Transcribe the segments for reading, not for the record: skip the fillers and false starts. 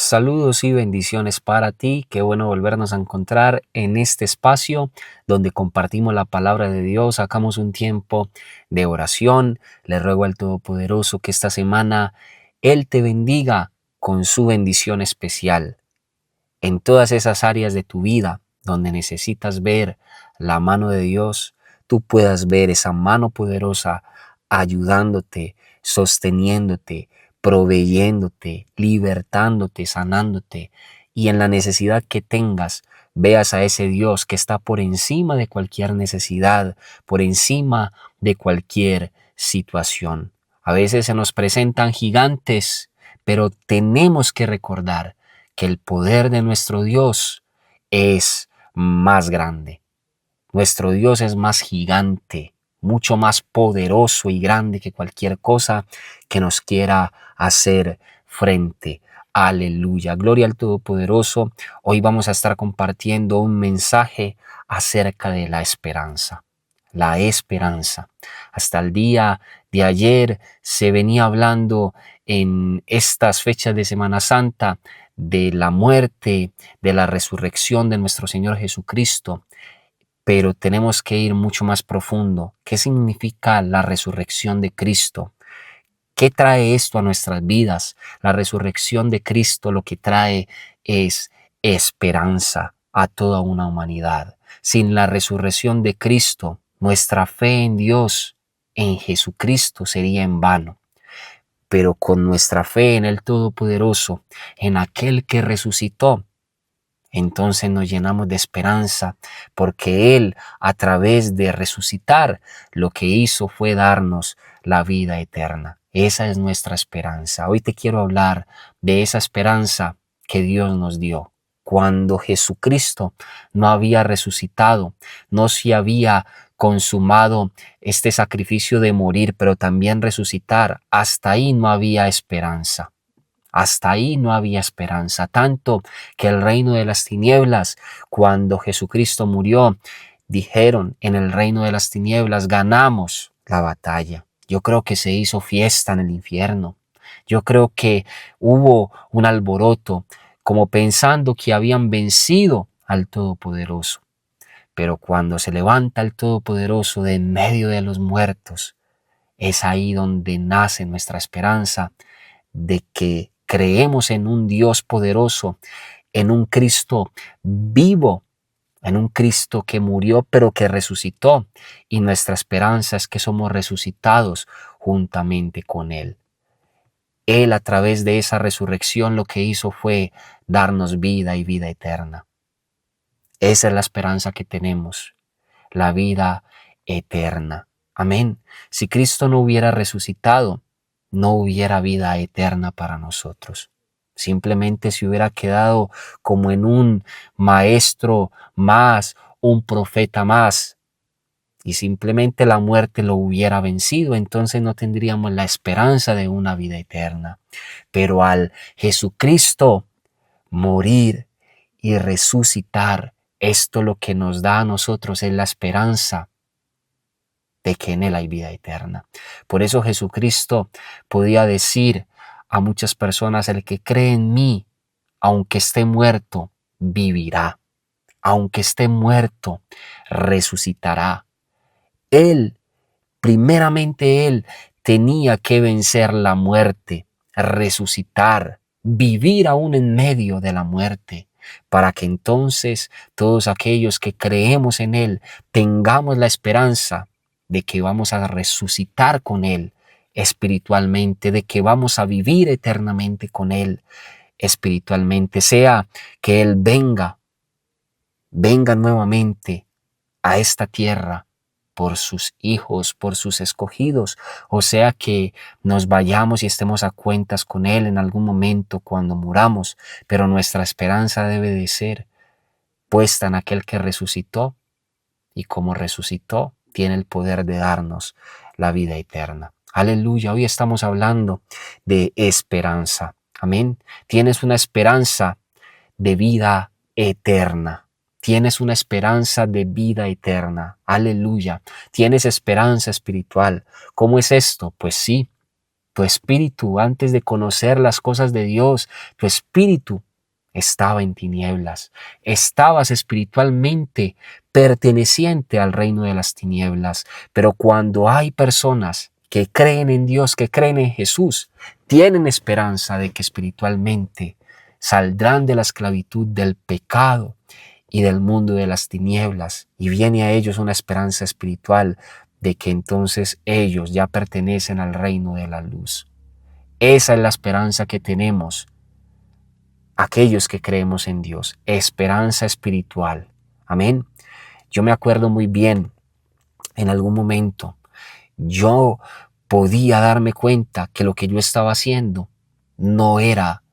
Saludos y bendiciones para ti. Qué bueno volvernos a encontrar en este espacio donde compartimos la palabra de Dios, sacamos un tiempo de oración. Le ruego al Todopoderoso que esta semana Él te bendiga con su bendición especial en todas esas áreas de tu vida donde necesitas ver la mano de Dios. Tú puedas ver esa mano poderosa ayudándote, sosteniéndote, proveyéndote, libertándote, sanándote, y en la necesidad que tengas, veas a ese Dios que está por encima de cualquier necesidad, por encima de cualquier situación. A veces se nos presentan gigantes, pero tenemos que recordar que el poder de nuestro Dios es más grande. Nuestro Dios es más gigante, mucho más poderoso y grande que cualquier cosa que nos quiera hacer frente. Aleluya, gloria al Todopoderoso. Hoy vamos a estar compartiendo un mensaje acerca de la esperanza. La esperanza. Hasta el día de ayer se venía hablando en estas fechas de Semana Santa de la muerte, de la resurrección de nuestro Señor Jesucristo. Pero tenemos que ir mucho más profundo. ¿Qué significa la resurrección de Cristo? ¿Qué trae esto a nuestras vidas? La resurrección de Cristo lo que trae es esperanza a toda una humanidad. Sin la resurrección de Cristo, nuestra fe en Dios, en Jesucristo, sería en vano. Pero con nuestra fe en el Todopoderoso, en aquel que resucitó, entonces nos llenamos de esperanza, porque Él, a través de resucitar, lo que hizo fue darnos la vida eterna. Esa es nuestra esperanza. Hoy te quiero hablar de esa esperanza que Dios nos dio. Cuando Jesucristo no había resucitado, no se había consumado este sacrificio de morir, pero también resucitar, hasta ahí no había esperanza. Hasta ahí no había esperanza, tanto que el reino de las tinieblas, cuando Jesucristo murió, dijeron en el reino de las tinieblas, ganamos la batalla. Yo creo que se hizo fiesta en el infierno. Yo creo que hubo un alboroto, como pensando que habían vencido al Todopoderoso. Pero cuando se levanta el Todopoderoso de en medio de los muertos, es ahí donde nace nuestra esperanza de que creemos en un Dios poderoso, en un Cristo vivo, en un Cristo que murió pero que resucitó, y nuestra esperanza es que somos resucitados juntamente con Él. Él, a través de esa resurrección, lo que hizo fue darnos vida y vida eterna. Esa es la esperanza que tenemos, la vida eterna. Amén. Si Cristo no hubiera resucitado, no hubiera vida eterna para nosotros. Simplemente se hubiera quedado como en un maestro más, un profeta más, y simplemente la muerte lo hubiera vencido, entonces no tendríamos la esperanza de una vida eterna. Pero al Jesucristo morir y resucitar, esto lo que nos da a nosotros es la esperanza de que en Él hay vida eterna. Por eso Jesucristo podía decir a muchas personas: el que cree en mí, aunque esté muerto, vivirá. Aunque esté muerto, resucitará. Él, primeramente Él, tenía que vencer la muerte, resucitar, vivir aún en medio de la muerte, para que entonces todos aquellos que creemos en Él tengamos la esperanza de que vamos a resucitar con Él espiritualmente, de que vamos a vivir eternamente con Él espiritualmente, sea que Él venga nuevamente a esta tierra por sus hijos, por sus escogidos, o sea que nos vayamos y estemos a cuentas con Él en algún momento cuando muramos, pero nuestra esperanza debe de ser puesta en aquel que resucitó, y como resucitó, tiene el poder de darnos la vida eterna. Aleluya, hoy estamos hablando de esperanza. Amén. Tienes una esperanza de vida eterna. Tienes una esperanza de vida eterna. Aleluya. Tienes esperanza espiritual. ¿Cómo es esto? Pues sí, Tu espíritu, antes de conocer las cosas de Dios, tu espíritu estaba en tinieblas. Estabas espiritualmente perteneciente al reino de las tinieblas. Pero cuando hay personas que creen en Dios, que creen en Jesús, tienen esperanza de que espiritualmente saldrán de la esclavitud del pecado y del mundo de las tinieblas, y viene a ellos una esperanza espiritual de que entonces ellos ya pertenecen al reino de la luz. Esa es la esperanza que tenemos aquellos que creemos en Dios, esperanza espiritual. Amén. Yo me acuerdo muy bien, en algún momento, yo podía darme cuenta que lo que yo estaba haciendo no era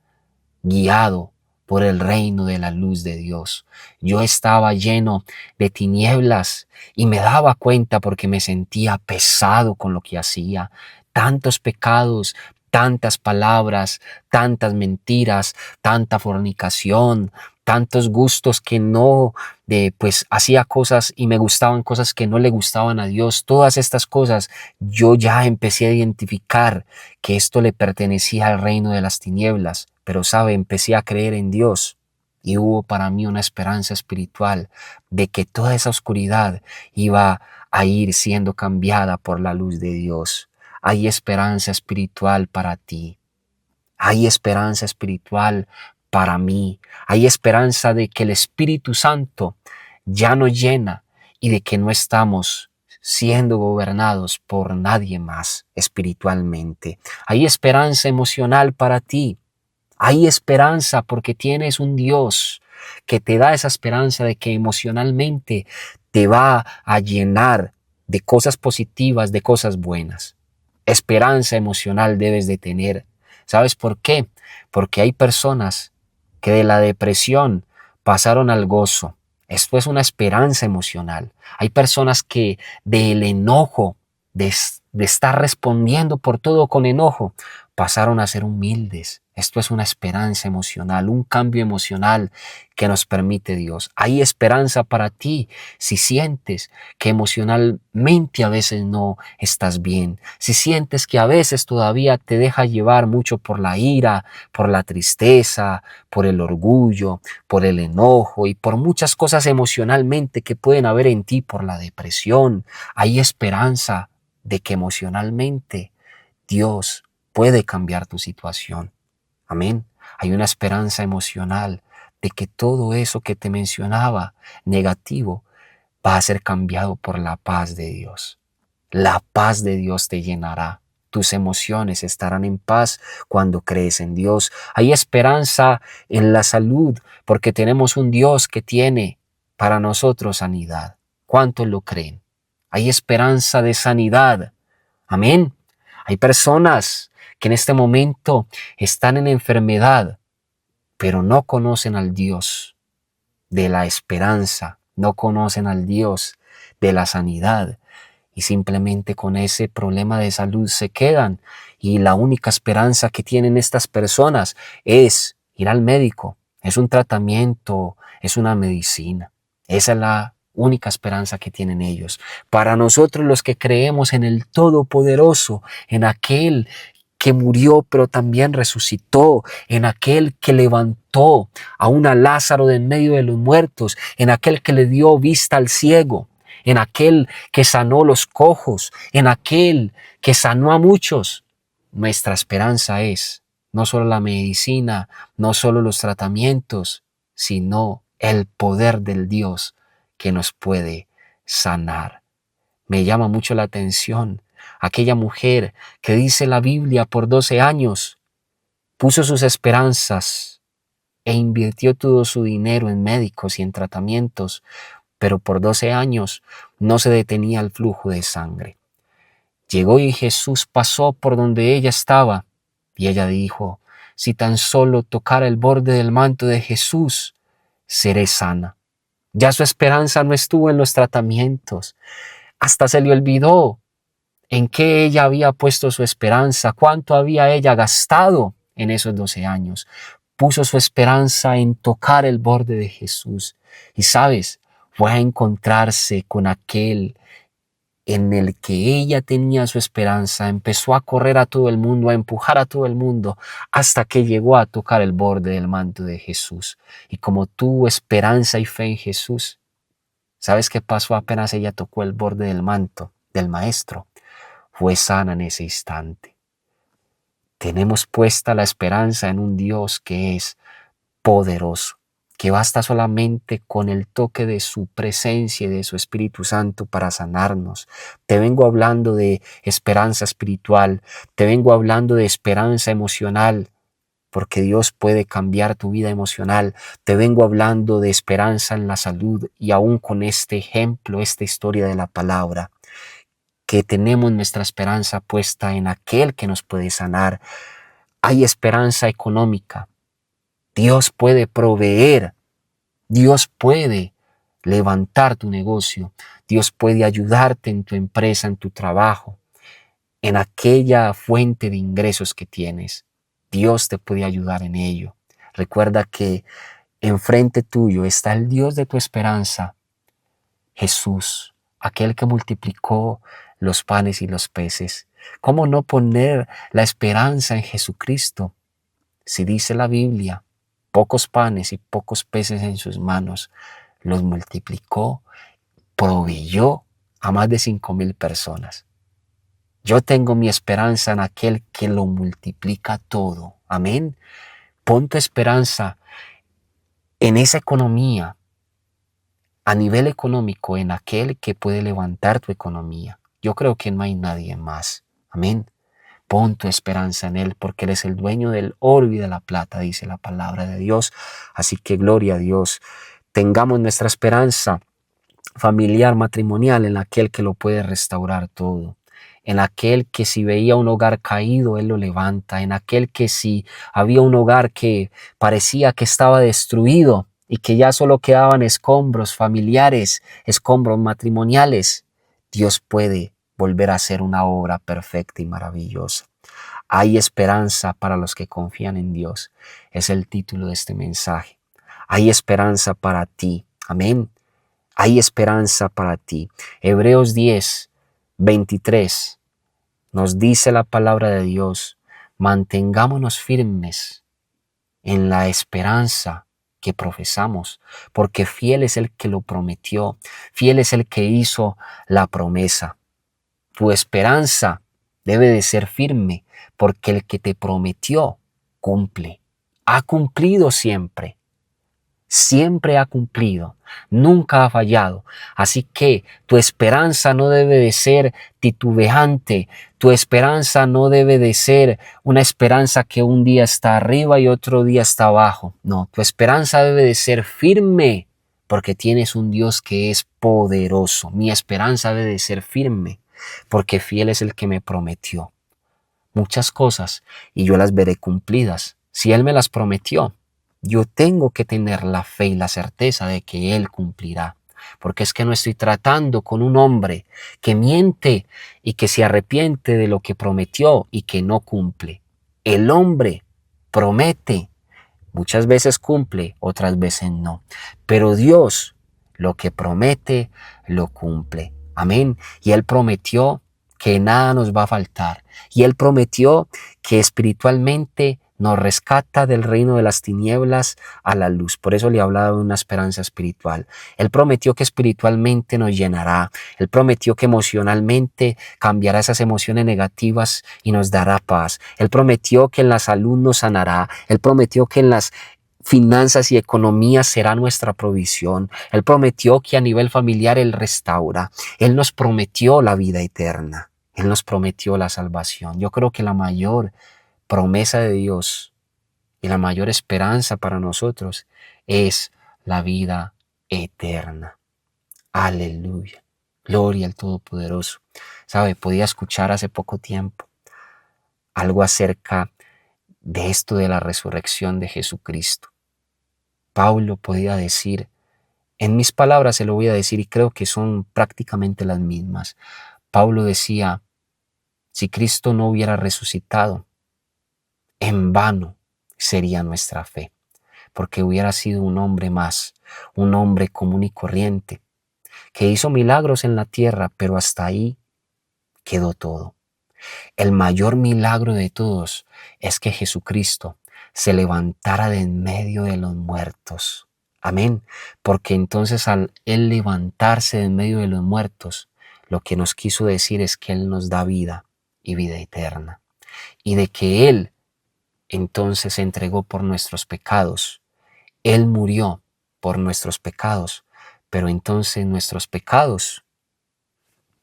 guiado por el reino de la luz de Dios. Yo estaba lleno de tinieblas y me daba cuenta porque me sentía pesado con lo que hacía. Tantos pecados, tantas palabras, tantas mentiras, tanta fornicación, tantos gustos que no, pues hacía cosas y me gustaban cosas que no le gustaban a Dios. Todas estas cosas yo ya empecé a identificar que esto le pertenecía al reino de las tinieblas. Pero sabe, empecé a creer en Dios y hubo para mí una esperanza espiritual de que toda esa oscuridad iba a ir siendo cambiada por la luz de Dios. Hay esperanza espiritual para ti. Hay esperanza espiritual para mí. Hay esperanza de que el Espíritu Santo ya nos llena y de que no estamos siendo gobernados por nadie más espiritualmente. Hay esperanza emocional para ti. Hay esperanza porque tienes un Dios que te da esa esperanza de que emocionalmente te va a llenar de cosas positivas, de cosas buenas. Esperanza emocional debes de tener. ¿Sabes por qué? Porque hay personas que de la depresión pasaron al gozo. Esto es una esperanza emocional. Hay personas que del enojo, de estar respondiendo por todo con enojo, pasaron a ser humildes. Esto es una esperanza emocional, un cambio emocional que nos permite Dios. Hay esperanza para ti si sientes que emocionalmente a veces no estás bien, si sientes que a veces todavía te deja llevar mucho por la ira, por la tristeza, por el orgullo, por el enojo y por muchas cosas emocionalmente que pueden haber en ti, por la depresión. Hay esperanza de que emocionalmente Dios puede cambiar tu situación. Amén. Hay una esperanza emocional de que todo eso que te mencionaba negativo va a ser cambiado por la paz de Dios. La paz de Dios te llenará. Tus emociones estarán en paz cuando crees en Dios. Hay esperanza en la salud porque tenemos un Dios que tiene para nosotros sanidad. ¿Cuántos lo creen? Hay esperanza de sanidad. Amén. Hay personas que en este momento están en enfermedad, pero no conocen al Dios de la esperanza, no conocen al Dios de la sanidad y simplemente con ese problema de salud se quedan y la única esperanza que tienen estas personas es ir al médico, es un tratamiento, es una medicina. Esa es la única esperanza que tienen ellos. Para nosotros los que creemos en el Todopoderoso, en aquel que murió pero también resucitó, en aquel que levantó a un Lázaro de en medio de los muertos, en aquel que le dio vista al ciego, en aquel que sanó los cojos, en aquel que sanó a muchos. Nuestra esperanza es no solo la medicina, no solo los tratamientos, sino el poder del Dios que nos puede sanar. Me llama mucho la atención aquella mujer que dice la Biblia por 12 años puso sus esperanzas e invirtió todo su dinero en médicos y en tratamientos, pero por 12 años no se detenía el flujo de sangre. Llegó y Jesús pasó por donde ella estaba y ella dijo, si tan solo tocara el borde del manto de Jesús, seré sana. Ya su esperanza no estuvo en los tratamientos, hasta se le olvidó en qué ella había puesto su esperanza, cuánto había ella gastado en esos 12 años. Puso su esperanza en tocar el borde de Jesús. Y sabes, fue a encontrarse con aquel en el que ella tenía su esperanza, empezó a correr a todo el mundo, a empujar a todo el mundo, hasta que llegó a tocar el borde del manto de Jesús. Y como tuvo esperanza y fe en Jesús, ¿sabes qué pasó apenas ella tocó el borde del manto del Maestro? Fue sana en ese instante. Tenemos puesta la esperanza en un Dios que es poderoso, que basta solamente con el toque de su presencia y de su Espíritu Santo para sanarnos. Te vengo hablando de esperanza espiritual, te vengo hablando de esperanza emocional, porque Dios puede cambiar tu vida emocional. Te vengo hablando de esperanza en la salud y aún con este ejemplo, esta historia de la palabra, que tenemos nuestra esperanza puesta en aquel que nos puede sanar. Hay esperanza económica. Dios puede proveer. Dios puede levantar tu negocio. Dios puede ayudarte en tu empresa, en tu trabajo, en aquella fuente de ingresos que tienes. Dios te puede ayudar en ello. Recuerda que enfrente tuyo está el Dios de tu esperanza, Jesús, aquel que multiplicó los panes y los peces. ¿Cómo no poner la esperanza en Jesucristo? Si dice la Biblia, pocos panes y pocos peces en sus manos, los multiplicó, proveyó a más de 5,000 personas. Yo tengo mi esperanza en aquel que lo multiplica todo. Amén. Pon tu esperanza en esa economía, a nivel económico, en aquel que puede levantar tu economía. Yo creo que no hay nadie más. Amén. Pon tu esperanza en Él, porque Él es el dueño del oro y de la plata, dice la palabra de Dios. Así que gloria a Dios. Tengamos nuestra esperanza familiar, matrimonial, en aquel que lo puede restaurar todo. En aquel que si veía un hogar caído, Él lo levanta. En aquel que si había un hogar que parecía que estaba destruido y que ya solo quedaban escombros familiares, escombros matrimoniales, Dios puede volver a hacer una obra perfecta y maravillosa. Hay esperanza para los que confían en Dios. Es el título de este mensaje. Hay esperanza para ti. Amén. Hay esperanza para ti. Hebreos 10:23 nos dice la palabra de Dios: mantengámonos firmes en la esperanza que profesamos, porque fiel es el que lo prometió, fiel es el que hizo la promesa. Tu esperanza debe de ser firme, porque el que te prometió cumple. Ha cumplido siempre. Siempre ha cumplido, nunca ha fallado. Así que tu esperanza no debe de ser titubeante, tu esperanza no debe de ser una esperanza que un día está arriba y otro día está abajo. No, tu esperanza debe de ser firme, porque tienes un Dios que es poderoso. Mi esperanza debe de ser firme, porque fiel es el que me prometió muchas cosas y yo las veré cumplidas. Si Él me las prometió, yo tengo que tener la fe y la certeza de que Él cumplirá. Porque es que no estoy tratando con un hombre que miente y que se arrepiente de lo que prometió y que no cumple. El hombre promete, muchas veces cumple, otras veces no. Pero Dios lo que promete, lo cumple. Amén. Y Él prometió que nada nos va a faltar. Y Él prometió que espiritualmente nos rescata del reino de las tinieblas a la luz. Por eso le he hablado de una esperanza espiritual. Él prometió que espiritualmente nos llenará. Él prometió que emocionalmente cambiará esas emociones negativas y nos dará paz. Él prometió que en la salud nos sanará. Él prometió que en las finanzas y economía será nuestra provisión. Él prometió que a nivel familiar Él restaura. Él nos prometió la vida eterna. Él nos prometió la salvación. Yo creo que la mayor promesa de Dios y la mayor esperanza para nosotros es la vida eterna. Aleluya. Gloria al Todopoderoso. ¿Sabe? Podía escuchar hace poco tiempo algo acerca de esto de la resurrección de Jesucristo. Pablo podía decir, en mis palabras se lo voy a decir y creo que son prácticamente las mismas. Pablo decía, si Cristo no hubiera resucitado, en vano sería nuestra fe, porque hubiera sido un hombre más, un hombre común y corriente, que hizo milagros en la tierra, pero hasta ahí quedó todo. El mayor milagro de todos es que Jesucristo se levantara de en medio de los muertos. Amén. Porque entonces al Él levantarse de en medio de los muertos, lo que nos quiso decir es que Él nos da vida y vida eterna. Y de que Él entonces se entregó por nuestros pecados. Él murió por nuestros pecados, pero entonces nuestros pecados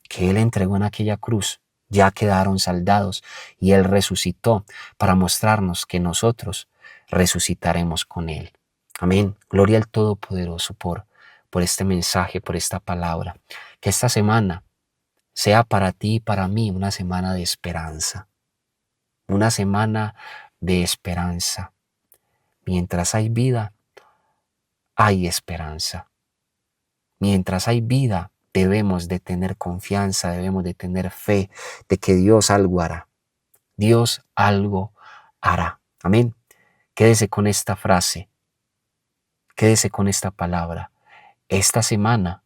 que Él entregó en aquella cruz ya quedaron saldados y Él resucitó para mostrarnos que nosotros resucitaremos con Él. Amén. Gloria al Todopoderoso por este mensaje, por esta palabra. Que esta semana sea para ti y para mí una semana de esperanza. Una semana de esperanza. Mientras hay vida, hay esperanza. Mientras hay vida, debemos de tener confianza, debemos de tener fe de que Dios algo hará. Dios algo hará. Amén. Quédese con esta frase. Quédese con esta palabra. Esta semana,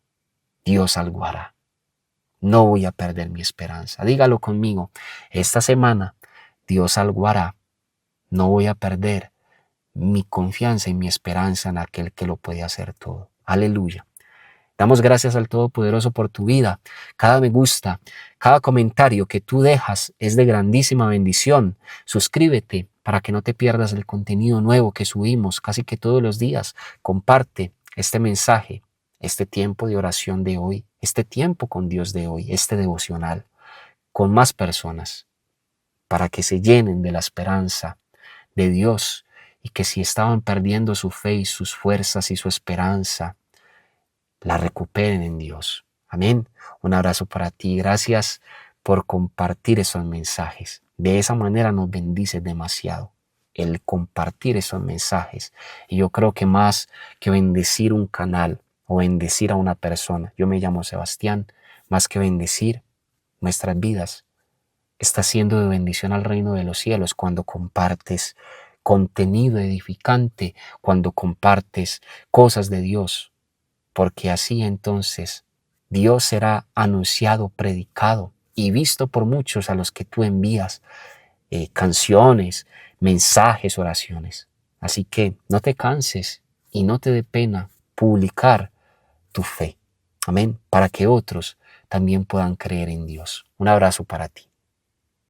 Dios algo hará. No voy a perder mi esperanza. Dígalo conmigo. Esta semana, Dios algo hará. No voy a perder mi confianza y mi esperanza en aquel que lo puede hacer todo. Aleluya. Damos gracias al Todopoderoso por tu vida. Cada me gusta, cada comentario que tú dejas es de grandísima bendición. Suscríbete para que no te pierdas el contenido nuevo que subimos casi que todos los días. Comparte este mensaje, este tiempo de oración de hoy, este tiempo con Dios de hoy, este devocional, con más personas, para que se llenen de la esperanza de Dios y que si estaban perdiendo su fe y sus fuerzas y su esperanza, la recuperen en Dios. Amén. Un abrazo para ti. Gracias por compartir esos mensajes. De esa manera nos bendices demasiado. El compartir esos mensajes. Y yo creo que más que bendecir un canal o bendecir a una persona, yo me llamo Sebastián, más que bendecir nuestras vidas, está siendo de bendición al reino de los cielos cuando compartes contenido edificante, cuando compartes cosas de Dios, porque así entonces Dios será anunciado, predicado y visto por muchos a los que tú envías canciones, mensajes, oraciones. Así que no te canses y no te dé pena publicar tu fe. Amén. Para que otros también puedan creer en Dios. Un abrazo para ti.